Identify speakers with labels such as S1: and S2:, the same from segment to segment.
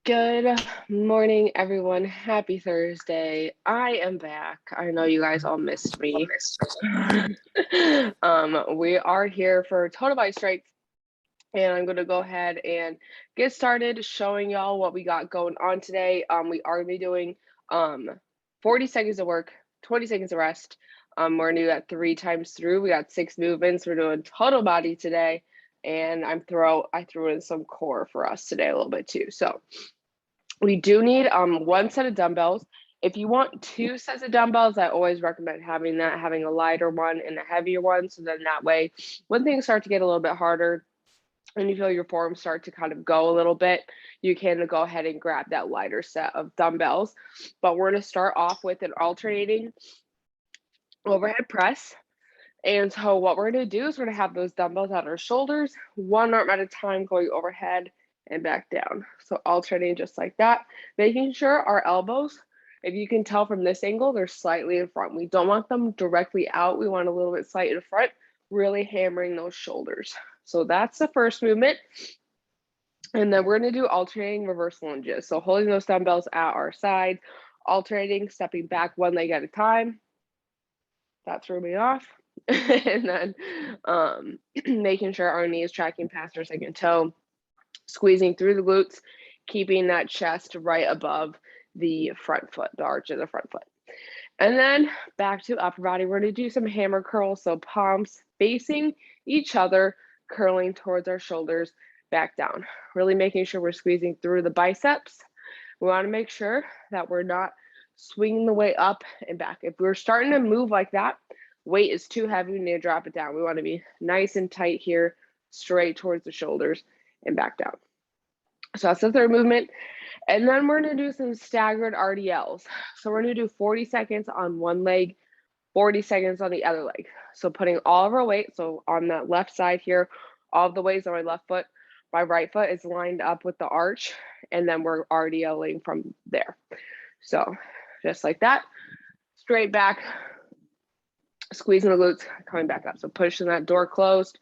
S1: Good morning, everyone. Happy Thursday. I am back. I know you guys all missed me. We are here for Total Body Strikes, and I'm going to go ahead and get started showing y'all what we got going on today. We are going to be doing 40 seconds of work, 20 seconds of rest. We're going to do that 3 times through. We got 6 movements. We're doing total body today, and I threw in some core for us today a little bit too. So we do need 1 set of dumbbells. If you want 2 sets of dumbbells, I always recommend having a lighter one and a heavier one. So then that way, when things start to get a little bit harder and you feel your forms start to kind of go a little bit, you can go ahead and grab that lighter set of dumbbells. But we're going to start off with an alternating overhead press. And so what we're going to do is we're going to have those dumbbells at our shoulders, one arm at a time going overhead and back down. So alternating just like that, making sure our elbows, if you can tell from this angle, they're slightly in front. We don't want them directly out. We want a little bit slight in front, really hammering those shoulders. So that's the first movement. And then we're going to do alternating reverse lunges. So holding those dumbbells at our sides, alternating, stepping back one leg at a time. That threw me off. And then making sure our knee is tracking past our second toe, squeezing through the glutes, keeping that chest right above the front foot, the arch of the front foot. And then back to upper body, we're going to do some hammer curls. So palms facing each other, curling towards our shoulders, back down. Really making sure we're squeezing through the biceps. We want to make sure that we're not swinging the weight up and back. If we're starting to move like that, weight is too heavy, we need to drop it down. We want to be nice and tight here, straight towards the shoulders and back down. So that's the third movement. And then we're going to do some staggered RDLs. So we're going to do 40 seconds on one leg, 40 seconds on the other leg. So putting all of our weight, so on that left side here, all of the weights on my left foot, my right foot is lined up with the arch, and then we're RDLing from there. So just like that, straight back, squeezing the glutes, coming back up. So pushing that door closed,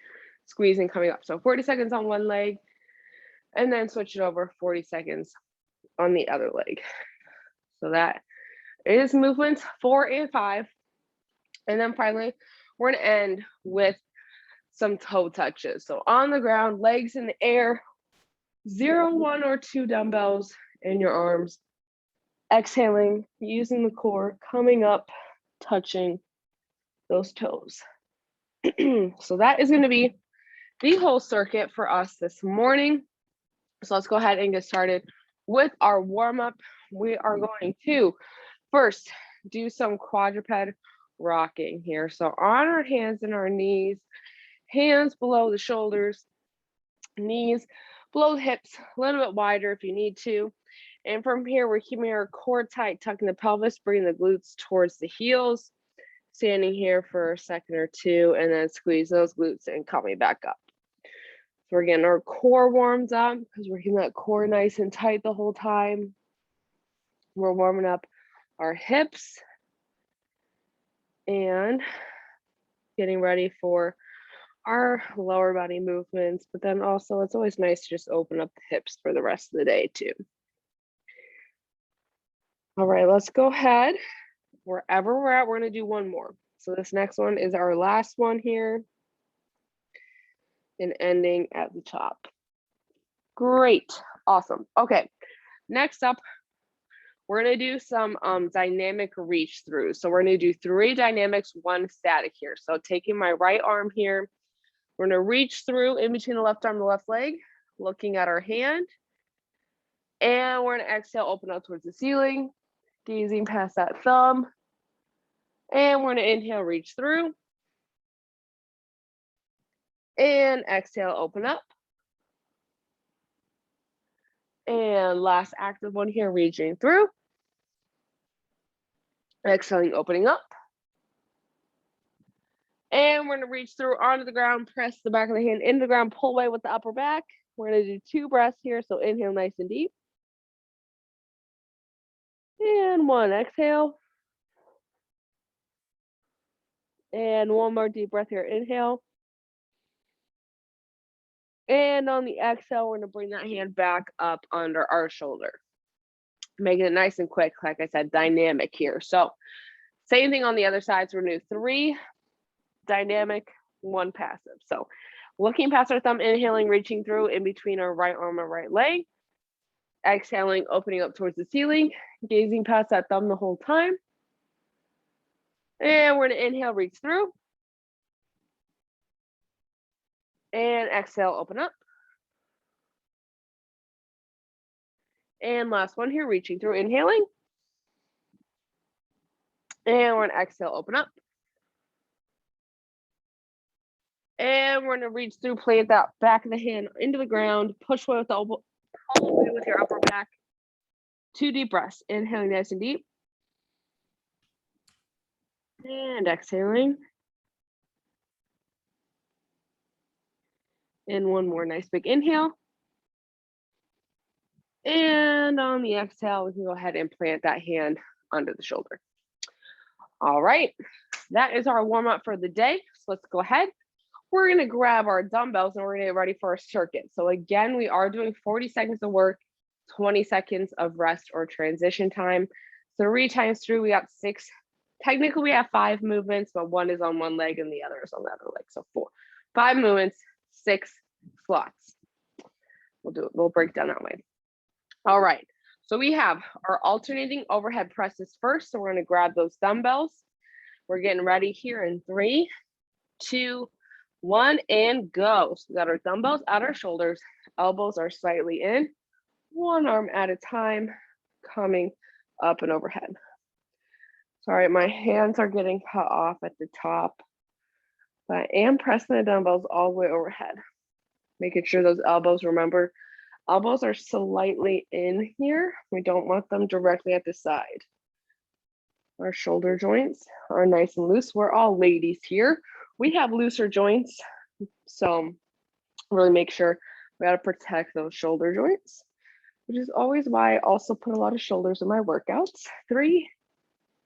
S1: squeezing, coming up. So 40 seconds on one leg, and then switch it over 40 seconds on the other leg. So that is movements 4 and 5. And then finally, we're going to end with some toe touches. So on the ground, legs in the air, 0, 1, or 2 dumbbells in your arms. Exhaling, using the core, coming up, touching those toes. So that is going to be the whole circuit for us this morning. So let's go ahead and get started with our warm-up. We are going to first do some quadruped rocking here. So on our hands and our knees, hands below the shoulders, knees below the hips, a little bit wider if you need to. And from here, we're keeping our core tight, tucking the pelvis, bringing the glutes towards the heels, standing here for a second or two, and then squeeze those glutes and coming back up. So we're getting our core warmed up because we're keeping that core nice and tight the whole time. We're warming up our hips and getting ready for our lower body movements, but then also it's always nice to just open up the hips for the rest of the day too. All right, let's go ahead. Wherever we're at, we're going to do one more. So this next one is our last one here and ending at the top. Great. Awesome. Okay. Next up, we're going to do some dynamic reach through. So we're going to do 3 dynamics, 1 static here. So taking my right arm here, we're going to reach through in between the left arm and the left leg, looking at our hand. And we're going to exhale, open up towards the ceiling, gazing past that thumb. And we're going to inhale, reach through. And exhale, open up. And last active one here, reaching through. Exhaling, opening up. And we're going to reach through onto the ground, press the back of the hand into the ground, pull away with the upper back. We're going to do 2 breaths here. So inhale nice and deep. And 1, exhale. And 1 more deep breath here, inhale. And on the exhale, we're gonna bring that hand back up under our shoulder. Making it nice and quick, like I said, dynamic here. So same thing on the other side. So we're gonna do 3 dynamic, 1 passive. So looking past our thumb, inhaling, reaching through in between our right arm and right leg. Exhaling, opening up towards the ceiling, gazing past that thumb the whole time. And we're gonna inhale, reach through. And exhale, open up. And last one here, reaching through, inhaling. And we're gonna exhale, open up. And we're gonna reach through, plant that back of the hand into the ground, push away with the elbow, pull away with your upper back. 2 deep breaths, inhaling nice and deep. And exhaling. And one more nice big inhale. And on the exhale, we can go ahead and plant that hand under the shoulder. All right, that is our warm up for the day. So let's go ahead. We're gonna grab our dumbbells and we're gonna get ready for a circuit. So again, we are doing 40 seconds of work, 20 seconds of rest or transition time. 3 times through, we got 6. Technically, we have 5 movements, but 1 is on one leg and the other is on the other leg. So 5 movements, 6 slots. We'll break down that way. All right, so we have our alternating overhead presses first. So we're gonna grab those dumbbells. We're getting ready here in 3, 2, 1, and go. So we got our dumbbells at our shoulders, elbows are slightly in, 1 arm at a time, coming up and overhead. Sorry, my hands are getting cut off at the top, but I am pressing the dumbbells all the way overhead. Making sure those elbows, remember, elbows are slightly in here. We don't want them directly at the side. Our shoulder joints are nice and loose. We're all ladies here. We have looser joints, so really make sure we gotta protect those shoulder joints, which is always why I also put a lot of shoulders in my workouts. 3,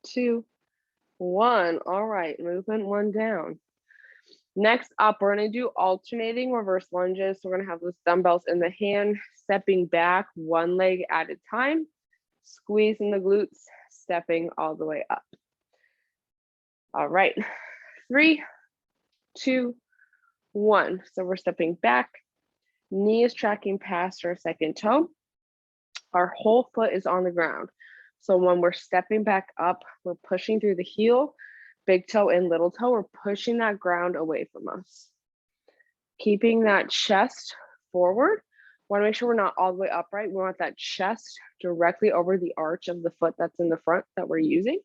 S1: 2, 1. All right, movement 1 down. Next up, we're gonna do alternating reverse lunges. So we're gonna have those dumbbells in the hand, stepping back 1 leg at a time, squeezing the glutes, stepping all the way up. All right, 3, 2, 1. So we're stepping back, knee is tracking past our second toe. Our whole foot is on the ground. So when we're stepping back up, we're pushing through the heel, big toe and little toe, we're pushing that ground away from us. Keeping that chest forward. Want to make sure we're not all the way upright. We want that chest directly over the arch of the foot that's in the front that we're using.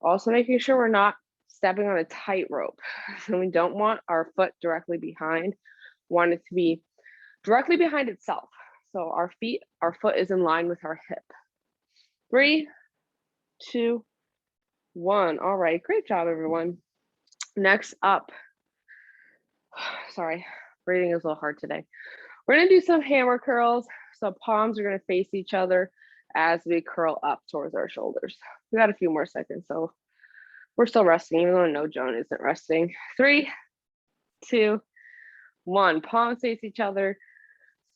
S1: Also making sure we're not stepping on a tightrope. So we don't want our foot directly behind. Want it to be directly behind itself. So our foot is in line with our hip. 3, 2, 1. All right, great job, everyone. Next up, sorry, breathing is a little hard today. We're gonna do some hammer curls. So palms are gonna face each other as we curl up towards our shoulders. We got a few more seconds, so we're still resting, even though I know Joan isn't resting. 3, 2, 1. Palms face each other,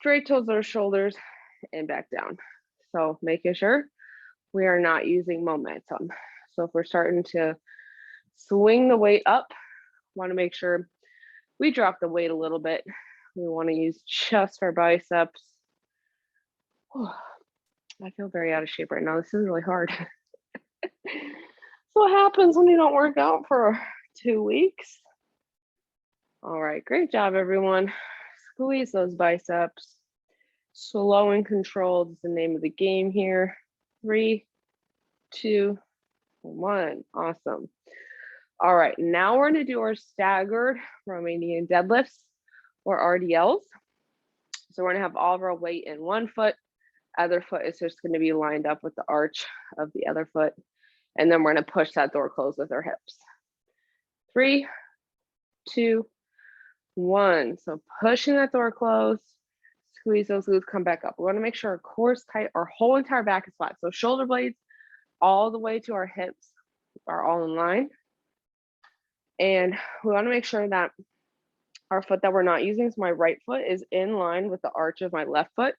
S1: straight towards our shoulders and back down. So making sure we are not using momentum. So if we're starting to swing the weight up, want to make sure we drop the weight a little bit. We want to use just our biceps. I feel very out of shape right now. This is really hard. So what happens when you don't work out for 2 weeks? All right, great job, everyone. Squeeze those biceps. Slow and controlled is the name of the game here. 3, 2, 1. Awesome. All right, now we're gonna do our staggered Romanian deadlifts or RDLs. So we're gonna have all of our weight in one foot. Other foot is just gonna be lined up with the arch of the other foot. And then we're gonna push that door closed with our hips. 3, 2, 1. So pushing that door closed, squeeze those glutes, come back up. We wanna make sure our core is tight, our whole entire back is flat. So shoulder blades all the way to our hips are all in line. And we wanna make sure that our foot that we're not using. So my right foot is in line with the arch of my left foot,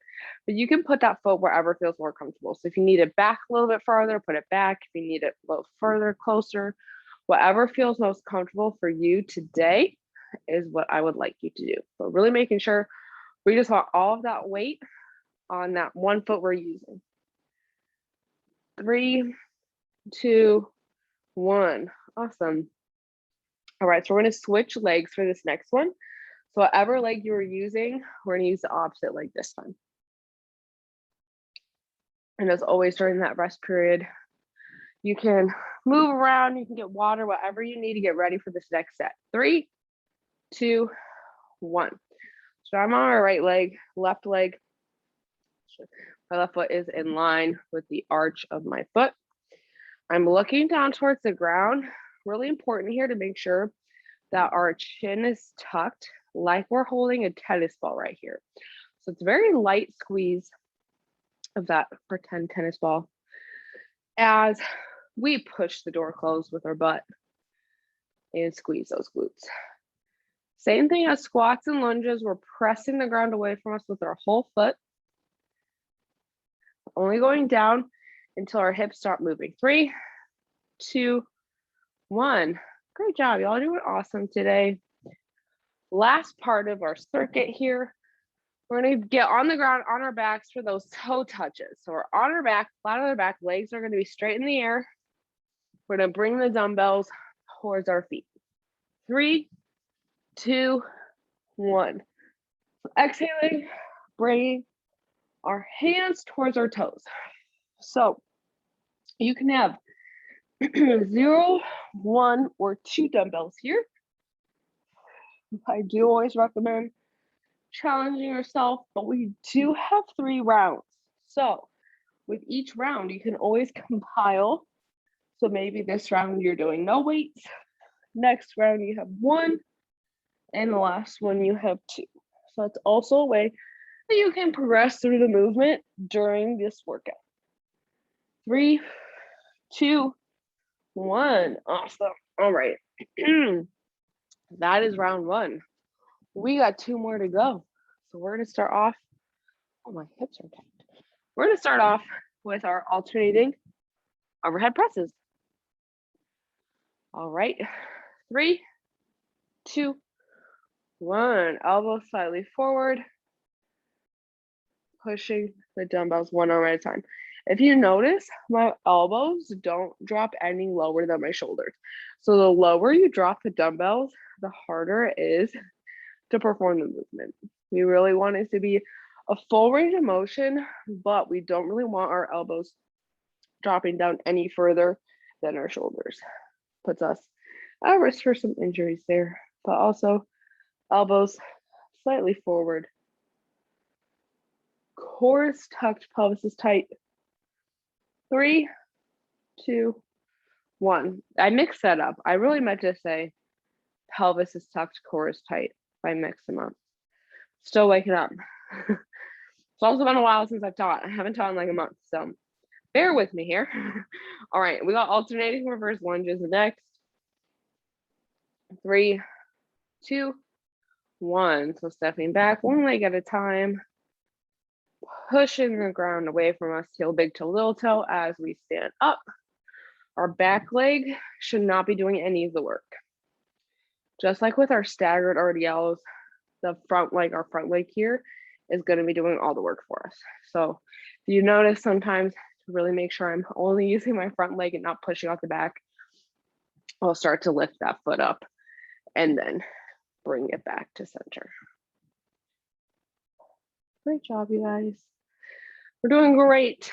S1: but you can put that foot wherever feels more comfortable. So if you need it back a little bit farther, put it back. If you need it a little further, closer, whatever feels most comfortable for you today is what I would like you to do. So really making sure we just want all of that weight on that one foot we're using. 3, 2, 1. Awesome. All right, so we're going to switch legs for this next one. So whatever leg you were using, we're going to use the opposite leg this time. And as always during that rest period, you can move around, you can get water, whatever you need to get ready for this next set. 3, 2, 1. So I'm on my right leg, left leg. My left foot is in line with the arch of my foot. I'm looking down towards the ground. Really important here to make sure that our chin is tucked like we're holding a tennis ball right here. So it's a very light squeeze of that pretend tennis ball as we push the door closed with our butt and squeeze those glutes. Same thing as squats and lunges. We're pressing the ground away from us with our whole foot. Only going down until our hips stop moving. 3, 2, 1. Great job. Y'all doing awesome today. Last part of our circuit here. We're going to get on the ground on our backs for those toe touches. So we're on our back, flat on our back. Legs are going to be straight in the air. We're going to bring the dumbbells towards our feet. 3, 2, 1. Exhaling, bringing our hands towards our toes. So you can have 0, 1, or 2 dumbbells here. I do always recommend challenging yourself, but we do have 3 rounds. So with each round, you can always compile. So maybe this round you're doing no weights. Next round you have 1, and the last one you have 2. So that's also a way that you can progress through the movement during this workout. 3, 2, 1. Awesome. All right. That is round 1. We got 2 more to go. So we're going to start off. Oh, my hips are tight. We're going to start off with our alternating overhead presses. All right. 3, 2, 1. Elbow slightly forward. Pushing the dumbbells one arm at a time. If you notice, my elbows don't drop any lower than my shoulders. So the lower you drop the dumbbells, the harder it is to perform the movement. We really want it to be a full range of motion, but we don't really want our elbows dropping down any further than our shoulders. Puts us at risk for some injuries there, but also elbows slightly forward. Core is tucked, pelvis is tight. 3, 2, 1. I mixed that up. I really meant to say pelvis is tucked, core is tight. I mixed them up. Still waking up. It's also been a while since I've taught. I haven't taught in like a month, so bear with me here. All right, we got alternating reverse lunges next. 3, 2, 1. So stepping back, one leg at a time. Pushing the ground away from us, heel big toe, little toe as we stand up. Our back leg should not be doing any of the work. Just like with our staggered RDLs, the front leg, our front leg here is going to be doing all the work for us. So if you notice sometimes to really make sure I'm only using my front leg and not pushing off the back, I'll start to lift that foot up and then bring it back to center. Great job, you guys. We're doing great.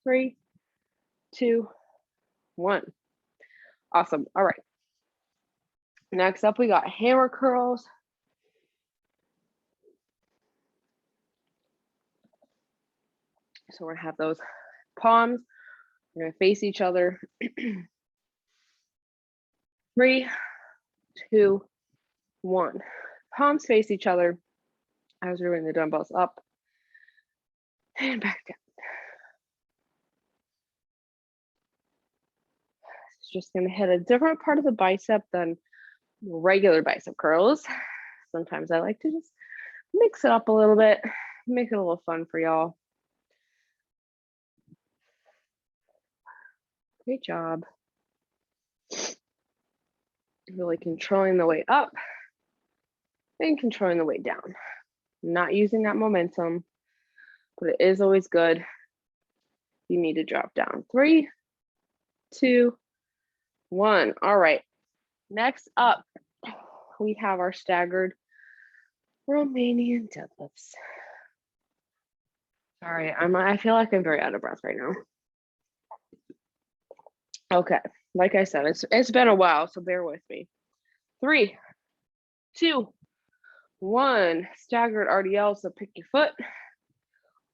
S1: 3, 2, 1. Awesome. All right. Next up, we got hammer curls. So we're gonna have those palms. We're gonna face each other. 3, 2, 1. Palms face each other as we're bringing the dumbbells up and back down. It's just gonna hit a different part of the bicep than regular bicep curls. Sometimes I like to just mix it up a little bit, make it a little fun for y'all. Great job. Really controlling the weight up and controlling the weight down. Not using that momentum, but it is always good. You need to drop down. 3, 2, 1. All right. Next up, we have our staggered Romanian deadlifts. Sorry, I feel like I'm very out of breath right now. Okay, like I said, it's been a while, so bear with me. 3, 2, 1. Staggered RDL, so pick your foot.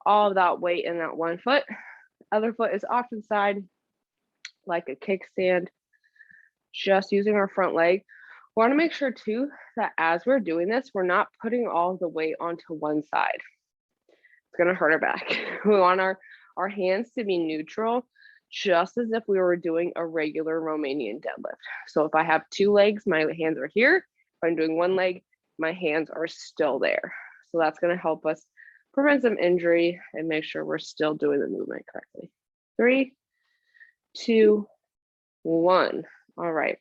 S1: All of that weight in that one foot. Other foot is off to the side, like a kickstand. Just using our front leg. We want to make sure too that as we're doing this, we're not putting all the weight onto one side. It's gonna hurt our back. We want our hands to be neutral, just as if we were doing a regular Romanian deadlift. So if I have 2 legs, my hands are here. If I'm doing 1 leg, my hands are still there. So that's gonna help us prevent some injury and make sure we're still doing the movement correctly. 3, 2, 1. All right.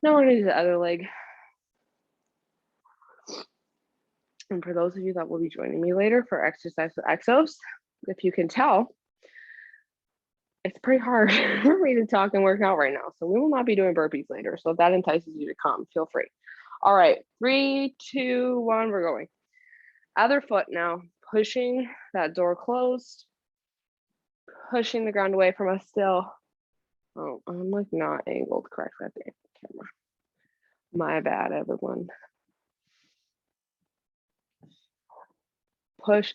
S1: Now we're gonna do the other leg. And for those of you that will be joining me later for exercise with Exos, if you can tell, it's pretty hard for me to talk and work out right now. So we will not be doing burpees later. So if that entices you to come, feel free. All right, 3, 2, 1, we're going. Other foot now, pushing that door closed, pushing the ground away from us still. Oh, I'm like not angled correctly at the camera. My bad, everyone. Push,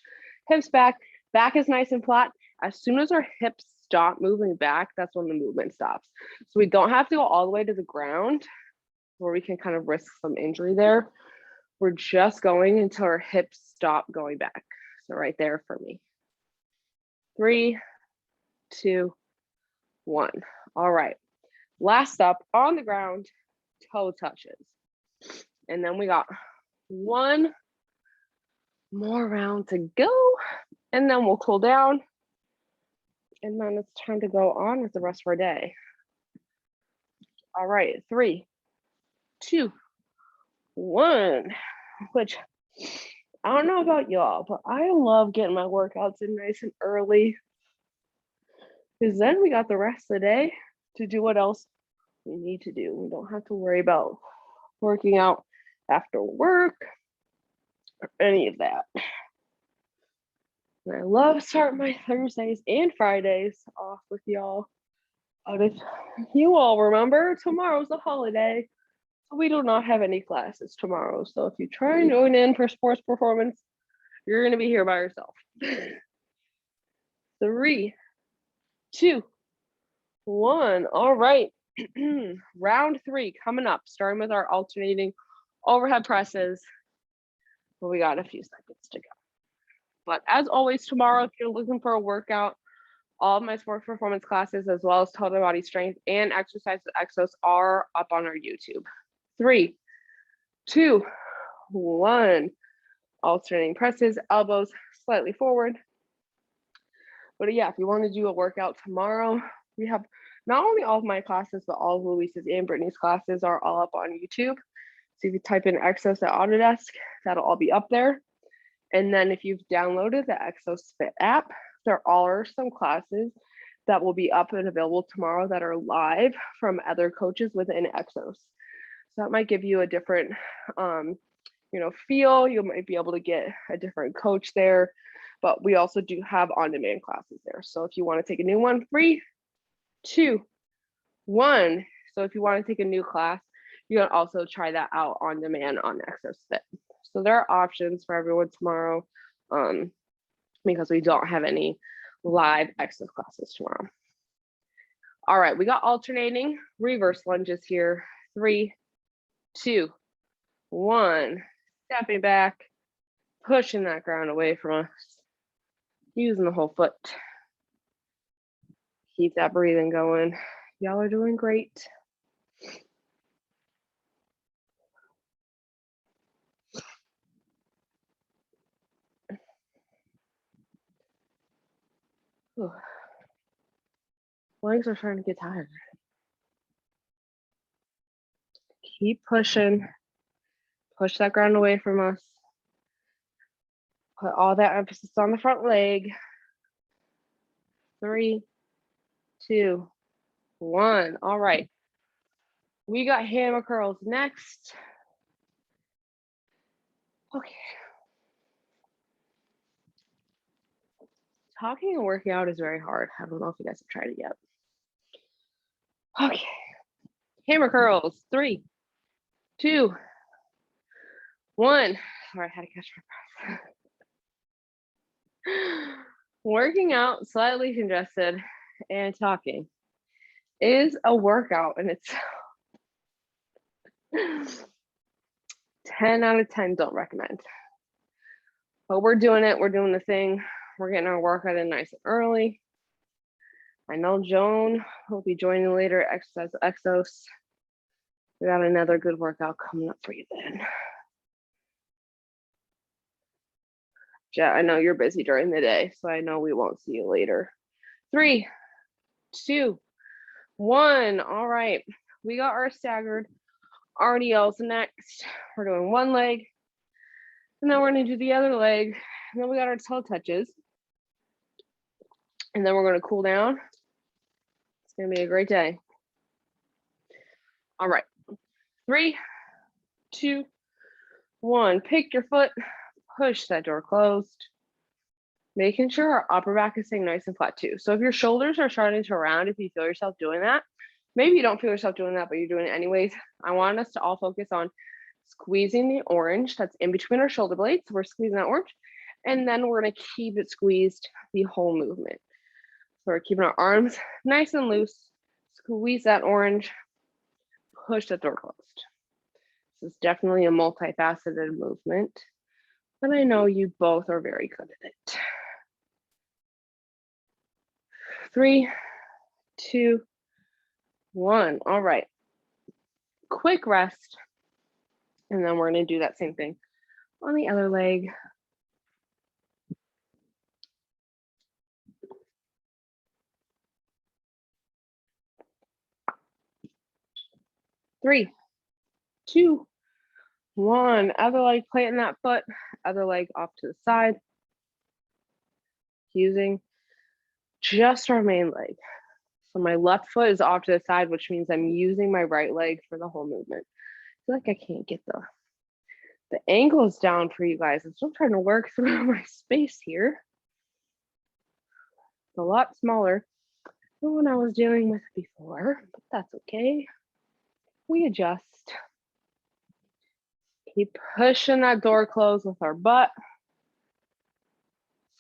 S1: hips back. Back is nice and flat. As soon as our hips stop moving back, that's when the movement stops. So we don't have to go all the way to the ground where we can kind of risk some injury there. We're just going until our hips stop going back. So right there for me. 3, 2, 1. All right. Last up on the ground, toe touches. And then we got 1 more round to go, and then we'll cool down, and then it's time to go on with the rest of our day. All right, 3, 2, 1, which I don't know about y'all, but I love getting my workouts in nice and early, because then we got the rest of the day to do what else we need to do. We don't have to worry about working out after work or any of that. And I love starting my Thursdays and Fridays off with y'all. But if you all remember, tomorrow's a holiday, so we do not have any classes tomorrow. So if you try and join in for sports performance, you're going to be here by yourself. 3, 2, 1. All right. Round 3 coming up, starting with our alternating overhead presses. But we got a few seconds to go. But as always, tomorrow, if you're looking for a workout, all of my sports performance classes, as well as total body strength and exercise with Exos, are up on our YouTube. 3, 2, 1. Alternating presses, elbows slightly forward. But yeah, if you want to do a workout tomorrow, we have not only all of my classes, but all of Luis's and Brittany's classes are all up on YouTube. So if you type in Exos at Autodesk, that'll all be up there. And then if you've downloaded the Exos Fit app, there are some classes that will be up and available tomorrow that are live from other coaches within Exos. So that might give you a different, feel. You might be able to get a different coach there, but we also do have on-demand classes there. So if you want to take a new one, 3, 2, 1. So if you want to take a new class, you can also try that out on demand on Exos Fit. So there are options for everyone tomorrow, because we don't have any live Exos classes tomorrow. All right, we got alternating reverse lunges here. 3, 2, 1. Stepping back, pushing that ground away from us, using the whole foot. Keep that breathing going. Y'all are doing great. Whew. Legs are starting to get tired. Keep pushing. Push that ground away from us. Put all that emphasis on the front leg. 3, 2, 1. All right. We got hammer curls next. Okay. Talking and working out is very hard. I don't know if you guys have tried it yet. Okay. Hammer curls. 3, 2, 1. Sorry, I had to catch my breath. Working out, slightly congested, and talking is a workout, and it's 10 out of 10 don't recommend. But we're doing it. We're doing the thing. We're getting our workout in nice and early. I know Joan will be joining later at Exercise Exos. We got another good workout coming up for you then. Yeah, I know you're busy during the day, so I know we won't see you later. 3, 2, 1. All right, we got our staggered RDLs next. We're doing one leg, and then we're gonna do the other leg, and then we got our toe touches, and then we're gonna cool down. It's gonna be a great day. All right, 3, 2, 1. Pick your foot, push that door closed. Making sure our upper back is staying nice and flat too. So if your shoulders are starting to round, if you feel yourself doing that, maybe you don't feel yourself doing that, but you're doing it anyways. I want us to all focus on squeezing the orange that's in between our shoulder blades. So we're squeezing that orange, and then we're gonna keep it squeezed the whole movement. So we're keeping our arms nice and loose, squeeze that orange, push that door closed. This is definitely a multifaceted movement, but I know you both are very good at it. 3, 2, 1. All right. Quick rest. And then we're going to do that same thing on the other leg. Three, 2, 1. Other leg planting that foot, other leg off to the side. Using just our main leg. So my left foot is off to the side, which means I'm using my right leg for the whole movement. I feel like I can't get the angles down for you guys. I'm still trying to work through my space here. It's a lot smaller than what I was dealing with before, but that's okay. We adjust. Keep pushing that door closed with our butt.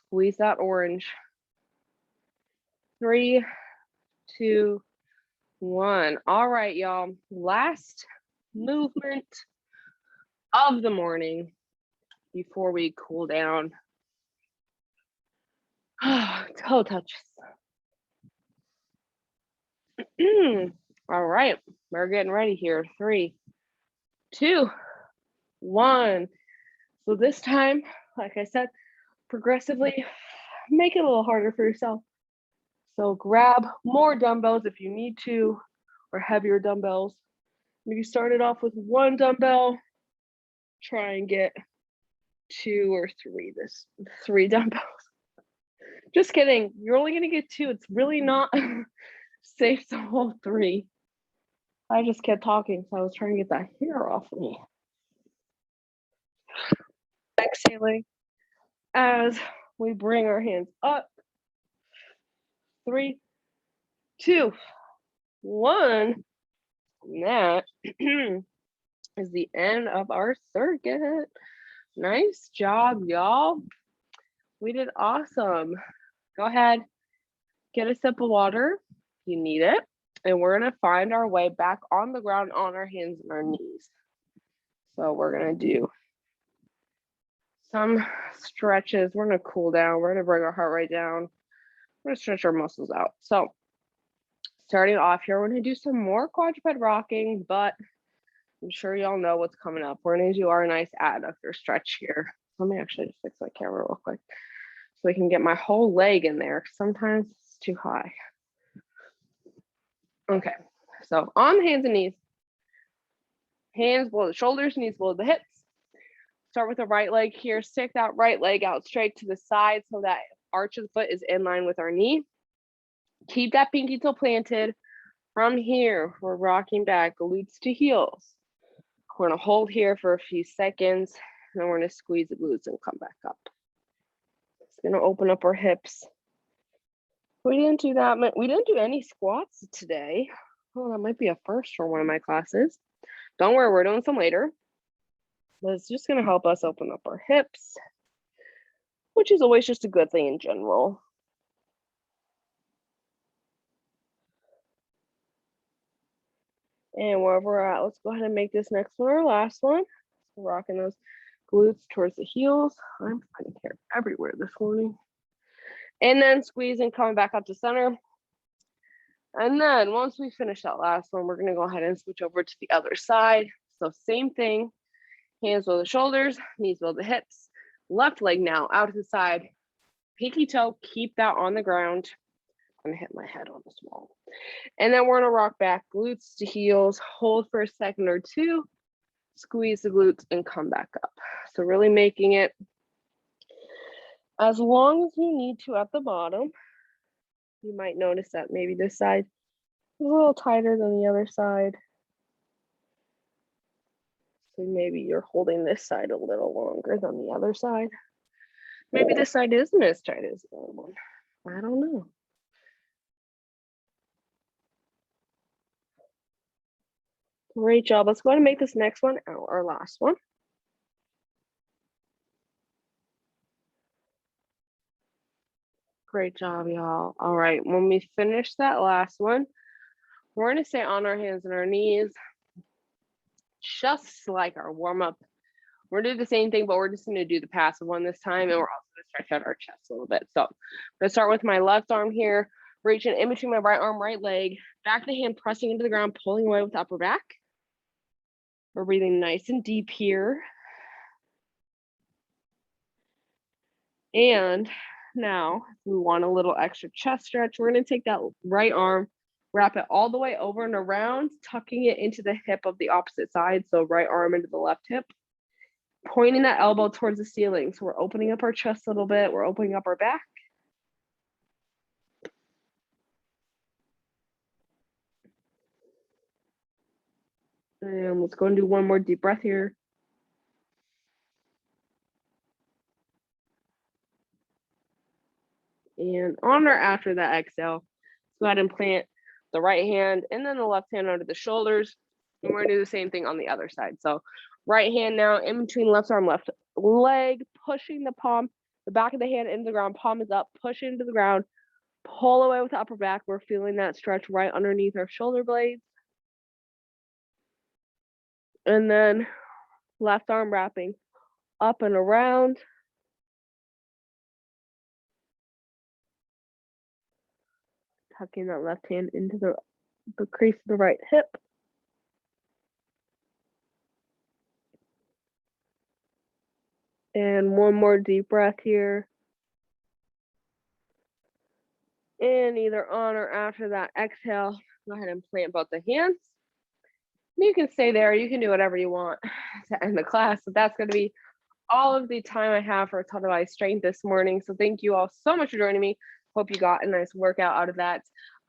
S1: Squeeze that orange. 3, 2, 1. All right, y'all. Last movement of the morning before we cool down. Toe touches. All right, we're getting ready here. 3, 2, 1. So this time, like I said, progressively make it a little harder for yourself. So grab more dumbbells if you need to, or heavier dumbbells. Maybe start it off with 1 dumbbell. Try and get 2 or 3. 3 dumbbells. Just kidding. You're only gonna get 2. It's really not safe to hold 3. I just kept talking, so I was trying to get that hair off of me. Exhaling as we bring our hands up. 3, 2, 1. And that is the end of our circuit. Nice job, y'all. We did awesome. Go ahead, get a sip of water. You need it. And we're gonna find our way back on the ground on our hands and our knees. So we're gonna do some stretches. We're gonna cool down. We're gonna bring our heart rate down. We're gonna stretch our muscles out. So starting off here, we're gonna do some more quadruped rocking, but I'm sure y'all know what's coming up. We're gonna do our nice adductor stretch here. Let me actually just fix my camera real quick. so I can get my whole leg in there. Sometimes it's too high. Okay, so on hands and knees. Hands below the shoulders, knees below the hips. Start with the right leg here. Stick that right leg out straight to the side so that arch of the foot is in line with our knee. Keep that pinky toe planted. From here, we're rocking back, glutes to heels. We're gonna hold here for a few seconds, and then we're gonna squeeze the glutes and come back up. It's gonna open up our hips. We didn't do that. We didn't do any squats today. Oh, that might be a first for one of my classes. Don't worry, we're doing some later. But it's just gonna help us open up our hips, which is always just a good thing in general. And wherever we're at, let's go ahead and make this next one our last one. So rocking those glutes towards the heels. I'm finding hair everywhere this morning. And then squeezing, coming back up to center. And then once we finish that last one, we're gonna go ahead and switch over to the other side. So same thing, hands below the shoulders, knees below the hips. Left leg now out to the side. Pinky toe, keep that on the ground. I'm gonna hit my head on this wall. And then we're gonna rock back, glutes to heels, hold for a second or two, squeeze the glutes and come back up. So really making it as long as you need to at the bottom. You might notice that maybe this side is a little tighter than the other side. So maybe you're holding this side a little longer than the other side. Maybe this side isn't as tight as the other one. I don't know. Great job. Let's go ahead and make this next one our last one. Great job, y'all. All right, when we finish that last one, we're gonna stay on our hands and our knees, just like our warm-up. We're gonna do the same thing, but we're just gonna do the passive one this time, and we're also gonna stretch out our chest a little bit. So I'm gonna start with my left arm here, reaching in between my right arm, right leg, back of the hand pressing into the ground, pulling away with the upper back. We're breathing nice and deep here. And now we want a little extra chest stretch. We're gonna take that right arm, wrap it all the way over and around, tucking it into the hip of the opposite side. So right arm into the left hip, pointing that elbow towards the ceiling. So we're opening up our chest a little bit. We're opening up our back. And let's go and do one more deep breath here. And on or after that exhale, let's go ahead and plant the right hand and then the left hand under the shoulders. And we're gonna do the same thing on the other side. So right hand now in between left arm, left leg, pushing the palm, the back of the hand into the ground, palm is up, push into the ground, pull away with the upper back. We're feeling that stretch right underneath our shoulder blades. And then left arm wrapping up and around. Tucking that left hand into the crease of the right hip. And one more deep breath here. And either on or after that exhale, go ahead and plant both the hands. You can stay there. You can do whatever you want to end the class. So that's going to be all of the time I have for Total Body Strength this morning. So thank you all so much for joining me. Hope you got a nice workout out of that.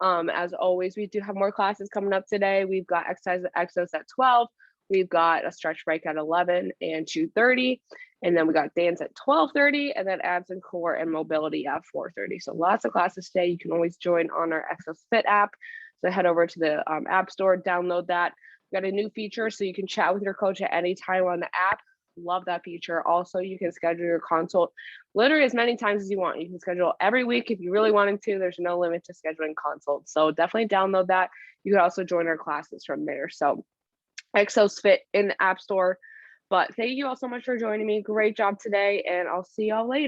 S1: As always, we do have more classes coming up today. We've got exercise exos at 12. We've got a stretch break at 11 and 2:30. And then we got dance at 12:30, and then abs and core and mobility at 4:30. So lots of classes today. You can always join on our Exos Fit app. So head over to the app store, download that. We got a new feature so you can chat with your coach at any time on the app. Love that feature. Also, you can schedule your consult literally as many times as you want. You can schedule every week if you really wanted to. There's no limit to scheduling consults. So definitely download that. You can also join our classes from there. So Exos Fit in the App Store. But thank you all so much for joining me. Great job today, and I'll see y'all later.